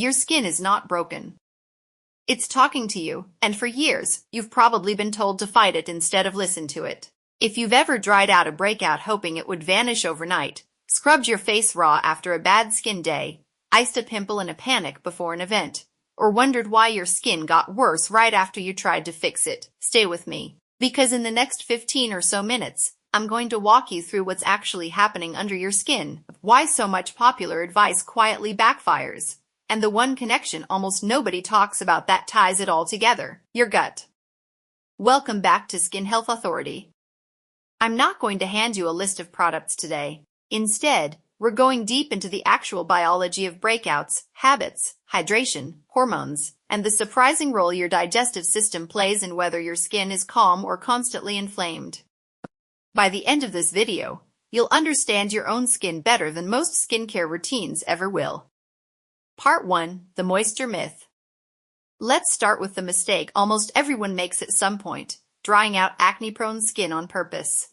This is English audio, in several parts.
Your skin is not broken. It's talking to you, and for years, you've probably been told to fight it instead of listen to it. If you've ever dried out a breakout hoping it would vanish overnight, scrubbed your face raw after a bad skin day, iced a pimple in a panic before an event, or wondered why your skin got worse right after you tried to fix it, stay with me. Because in the next 15 or so minutes, I'm going to walk you through what's actually happening under your skin, why so much popular advice quietly backfires, and the one connection almost nobody talks about that ties it all together, your gut. Welcome back to Skin Health Authority. I'm not going to hand you a list of products today. Instead, we're going deep into the actual biology of breakouts, habits, hydration, hormones, and the surprising role your digestive system plays in whether your skin is calm or constantly inflamed. By the end of this video, you'll understand your own skin better than most skincare routines ever will. Part 1. The Moisture Myth. Let's start with the mistake almost everyone makes at some point, drying out acne-prone skin on purpose.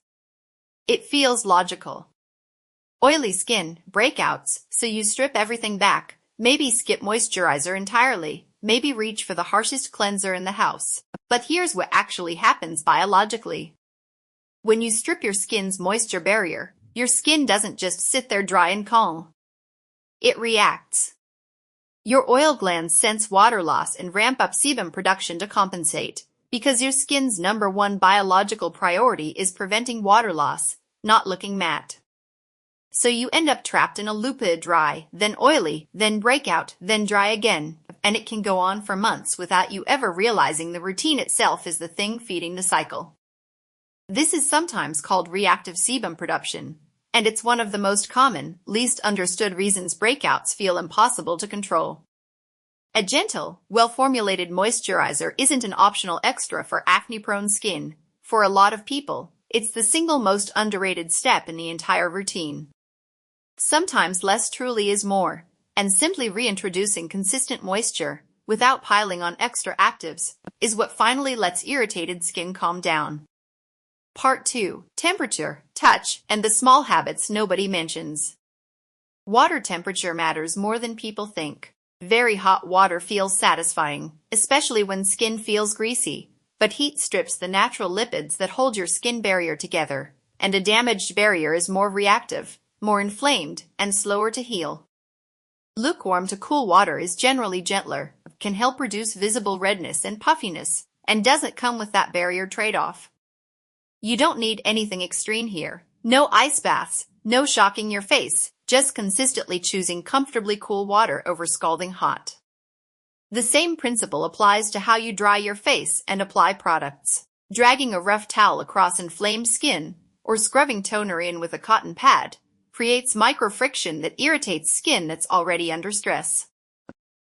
It feels logical. Oily skin, breakouts, so you strip everything back, maybe skip moisturizer entirely, maybe reach for the harshest cleanser in the house. But here's what actually happens biologically. When you strip your skin's moisture barrier, your skin doesn't just sit there dry and calm. It reacts. Your oil glands sense water loss and ramp up sebum production to compensate, because your skin's #1 biological priority is preventing water loss, not looking matte. So you end up trapped in a loop of dry, then oily, then breakout, then dry again, and it can go on for months without you ever realizing the routine itself is the thing feeding the cycle. This is sometimes called reactive sebum production, and it's one of the most common, least understood reasons breakouts feel impossible to control. A gentle, well-formulated moisturizer isn't an optional extra for acne-prone skin. For a lot of people, it's the single most underrated step in the entire routine. Sometimes less truly is more, and simply reintroducing consistent moisture, without piling on extra actives, is what finally lets irritated skin calm down. Part 2. Temperature, touch, and the small habits nobody mentions. Water temperature matters more than people think. Very hot water feels satisfying, especially when skin feels greasy, but heat strips the natural lipids that hold your skin barrier together, and a damaged barrier is more reactive, more inflamed, and slower to heal. Lukewarm to cool water is generally gentler, can help reduce visible redness and puffiness, and doesn't come with that barrier trade-off. You don't need anything extreme here. No ice baths, no shocking your face, just consistently choosing comfortably cool water over scalding hot. The same principle applies to how you dry your face and apply products. Dragging a rough towel across inflamed skin, or scrubbing toner in with a cotton pad, creates microfriction that irritates skin that's already under stress.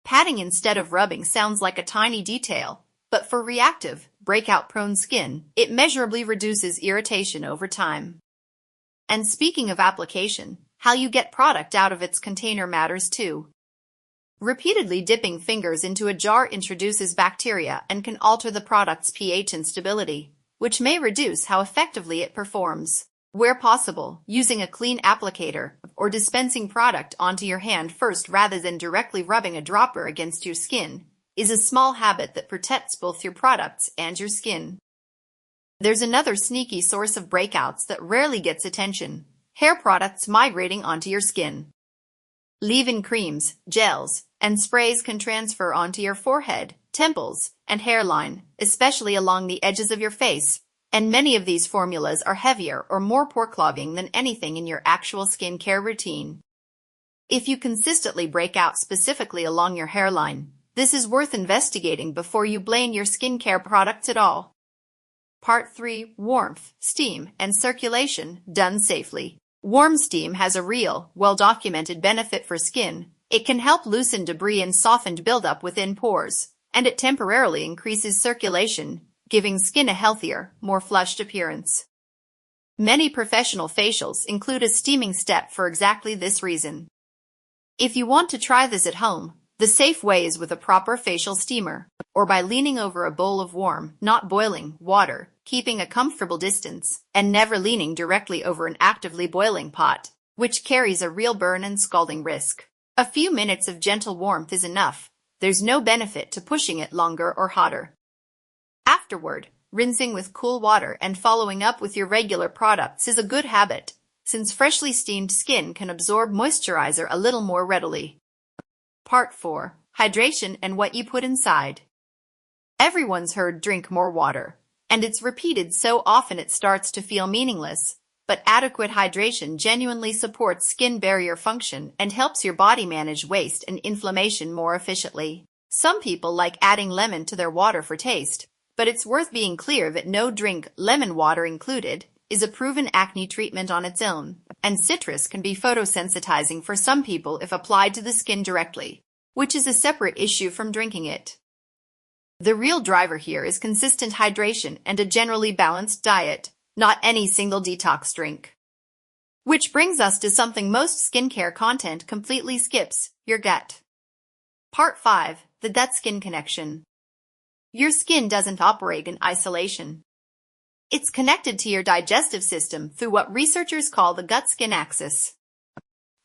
Patting instead of rubbing sounds like a tiny detail, but for reactive, breakout-prone skin, it measurably reduces irritation over time. And speaking of application, how you get product out of its container matters too. Repeatedly dipping fingers into a jar introduces bacteria and can alter the product's pH and stability, which may reduce how effectively it performs. Where possible, using a clean applicator or dispensing product onto your hand first rather than directly rubbing a dropper against your skin is a small habit that protects both your products and your skin. There's another sneaky source of breakouts that rarely gets attention: hair products migrating onto your skin. Leave-in creams, gels, and sprays can transfer onto your forehead, temples, and hairline, especially along the edges of your face, and many of these formulas are heavier or more pore-clogging than anything in your actual skincare routine. If you consistently break out specifically along your hairline, this is worth investigating before you blame your skincare products at all. Part 3. Warmth, steam, and circulation, done safely. Warm steam has a real, well-documented benefit for skin. It can help loosen debris and softened buildup within pores, and it temporarily increases circulation, giving skin a healthier, more flushed appearance. Many professional facials include a steaming step for exactly this reason. If you want to try this at home, the safe way is with a proper facial steamer, or by leaning over a bowl of warm, not boiling, water, keeping a comfortable distance, and never leaning directly over an actively boiling pot, which carries a real burn and scalding risk. A few minutes of gentle warmth is enough. There's no benefit to pushing it longer or hotter. Afterward, rinsing with cool water and following up with your regular products is a good habit, since freshly steamed skin can absorb moisturizer a little more readily. Part 4. Hydration and what you put inside. Everyone's heard drink more water, and it's repeated so often it starts to feel meaningless, but adequate hydration genuinely supports skin barrier function and helps your body manage waste and inflammation more efficiently. Some people like adding lemon to their water for taste, but it's worth being clear that no drink, lemon water included, is a proven acne treatment on its own, and citrus can be photosensitizing for some people if applied to the skin directly, which is a separate issue from drinking it. The real driver here is consistent hydration and a generally balanced diet, not any single detox drink. Which brings us to something most skincare content completely skips, your gut. Part 5. The gut-skin connection. Your skin doesn't operate in isolation. It's connected to your digestive system through what researchers call the gut-skin axis.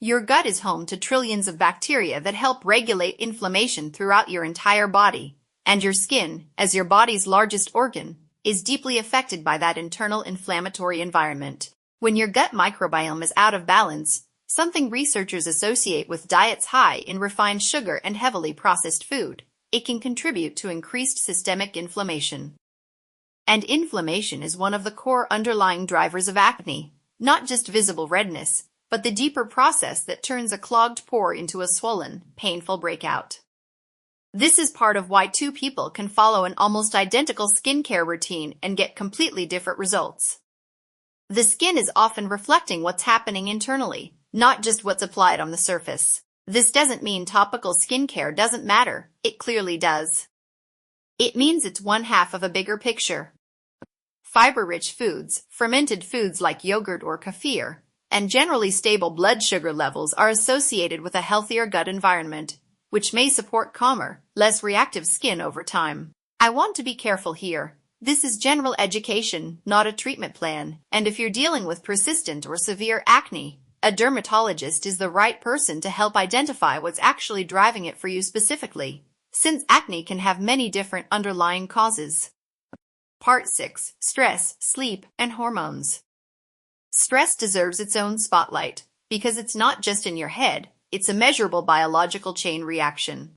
Your gut is home to trillions of bacteria that help regulate inflammation throughout your entire body, and your skin, as your body's largest organ, is deeply affected by that internal inflammatory environment. When your gut microbiome is out of balance, something researchers associate with diets high in refined sugar and heavily processed food, it can contribute to increased systemic inflammation. And inflammation is one of the core underlying drivers of acne, not just visible redness, but the deeper process that turns a clogged pore into a swollen, painful breakout. This is part of why two people can follow an almost identical skincare routine and get completely different results. The skin is often reflecting what's happening internally, not just what's applied on the surface. This doesn't mean topical skincare doesn't matter, it clearly does. It means it's one half of a bigger picture. Fiber-rich foods, fermented foods like yogurt or kefir, and generally stable blood sugar levels are associated with a healthier gut environment, which may support calmer, less reactive skin over time. I want to be careful here. This is general education, not a treatment plan, and if you're dealing with persistent or severe acne, a dermatologist is the right person to help identify what's actually driving it for you specifically, since acne can have many different underlying causes. Part 6. Stress, sleep, and hormones. Stress deserves its own spotlight, because it's not just in your head, it's a measurable biological chain reaction.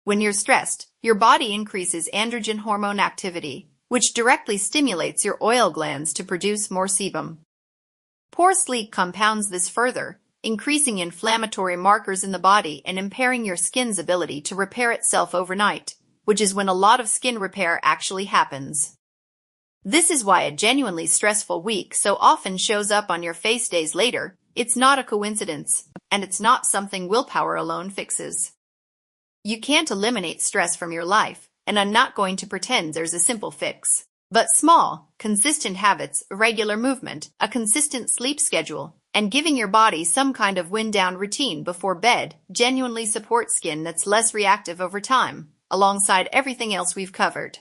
When you're stressed, your body increases androgen hormone activity, which directly stimulates your oil glands to produce more sebum. Poor sleep compounds this further, increasing inflammatory markers in the body and impairing your skin's ability to repair itself overnight, which is when a lot of skin repair actually happens. This is why a genuinely stressful week so often shows up on your face days later. It's not a coincidence, and it's not something willpower alone fixes. You can't eliminate stress from your life, and I'm not going to pretend there's a simple fix. But small, consistent habits, regular movement, a consistent sleep schedule, and giving your body some kind of wind-down routine before bed genuinely support skin that's less reactive over time, alongside everything else we've covered.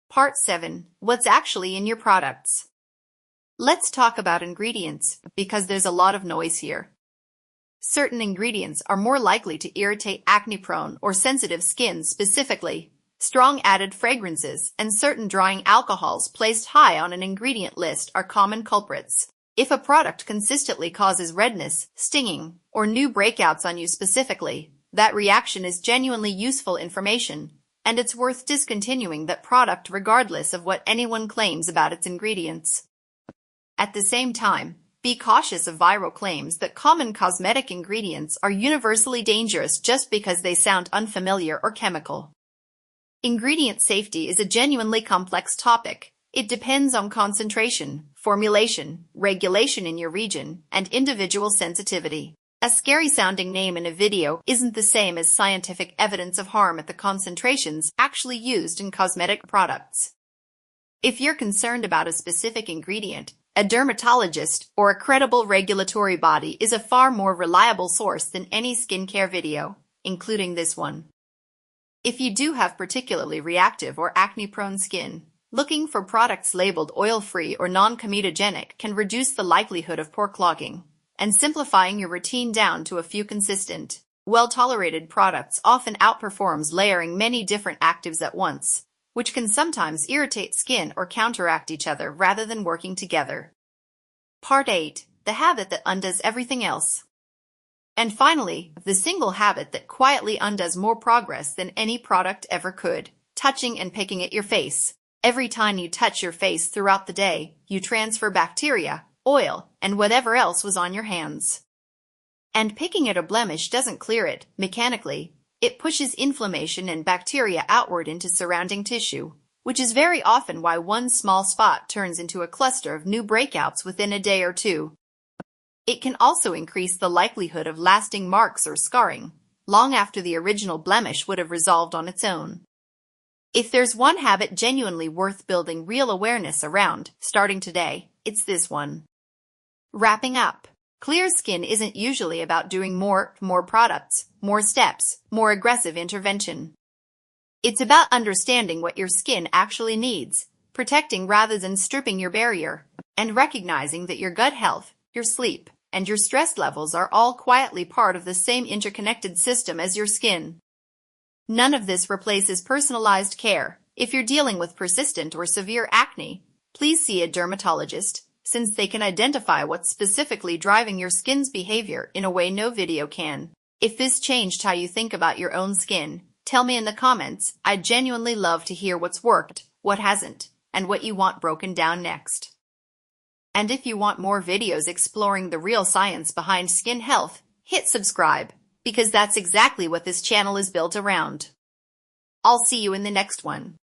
Part 7. What's actually in your products? Let's talk about ingredients, because there's a lot of noise here. Certain ingredients are more likely to irritate acne-prone or sensitive skin specifically. Strong added fragrances and certain drying alcohols placed high on an ingredient list are common culprits. If a product consistently causes redness, stinging, or new breakouts on you specifically, that reaction is genuinely useful information, and it's worth discontinuing that product regardless of what anyone claims about its ingredients. At the same time, be cautious of viral claims that common cosmetic ingredients are universally dangerous just because they sound unfamiliar or chemical. Ingredient safety is a genuinely complex topic. It depends on concentration, formulation, regulation in your region, and individual sensitivity. A scary-sounding name in a video isn't the same as scientific evidence of harm at the concentrations actually used in cosmetic products. If you're concerned about a specific ingredient, a dermatologist or a credible regulatory body is a far more reliable source than any skincare video, including this one. If you do have particularly reactive or acne-prone skin, looking for products labeled oil-free or non-comedogenic can reduce the likelihood of pore clogging, and simplifying your routine down to a few consistent, well-tolerated products often outperforms layering many different actives at once, which can sometimes irritate skin or counteract each other rather than working together. Part 8. The habit that undoes everything else. And finally, the single habit that quietly undoes more progress than any product ever could: touching and picking at your face. Every time you touch your face throughout the day, you transfer bacteria, oil, and whatever else was on your hands. And picking at a blemish doesn't clear it mechanically. It pushes inflammation and bacteria outward into surrounding tissue, which is very often why one small spot turns into a cluster of new breakouts within a day or two. It can also increase the likelihood of lasting marks or scarring, long after the original blemish would have resolved on its own. If there's one habit genuinely worth building real awareness around, starting today, it's this one. Wrapping up. Clear skin isn't usually about doing more products, more steps, more aggressive intervention. It's about understanding what your skin actually needs, protecting rather than stripping your barrier, and recognizing that your gut health, your sleep, and your stress levels are all quietly part of the same interconnected system as your skin. None of this replaces personalized care. If you're dealing with persistent or severe acne, please see a dermatologist, since they can identify what's specifically driving your skin's behavior in a way no video can. If this changed how you think about your own skin, tell me in the comments. I'd genuinely love to hear what's worked, what hasn't, and what you want broken down next. And if you want more videos exploring the real science behind skin health, hit subscribe, because that's exactly what this channel is built around. I'll see you in the next one.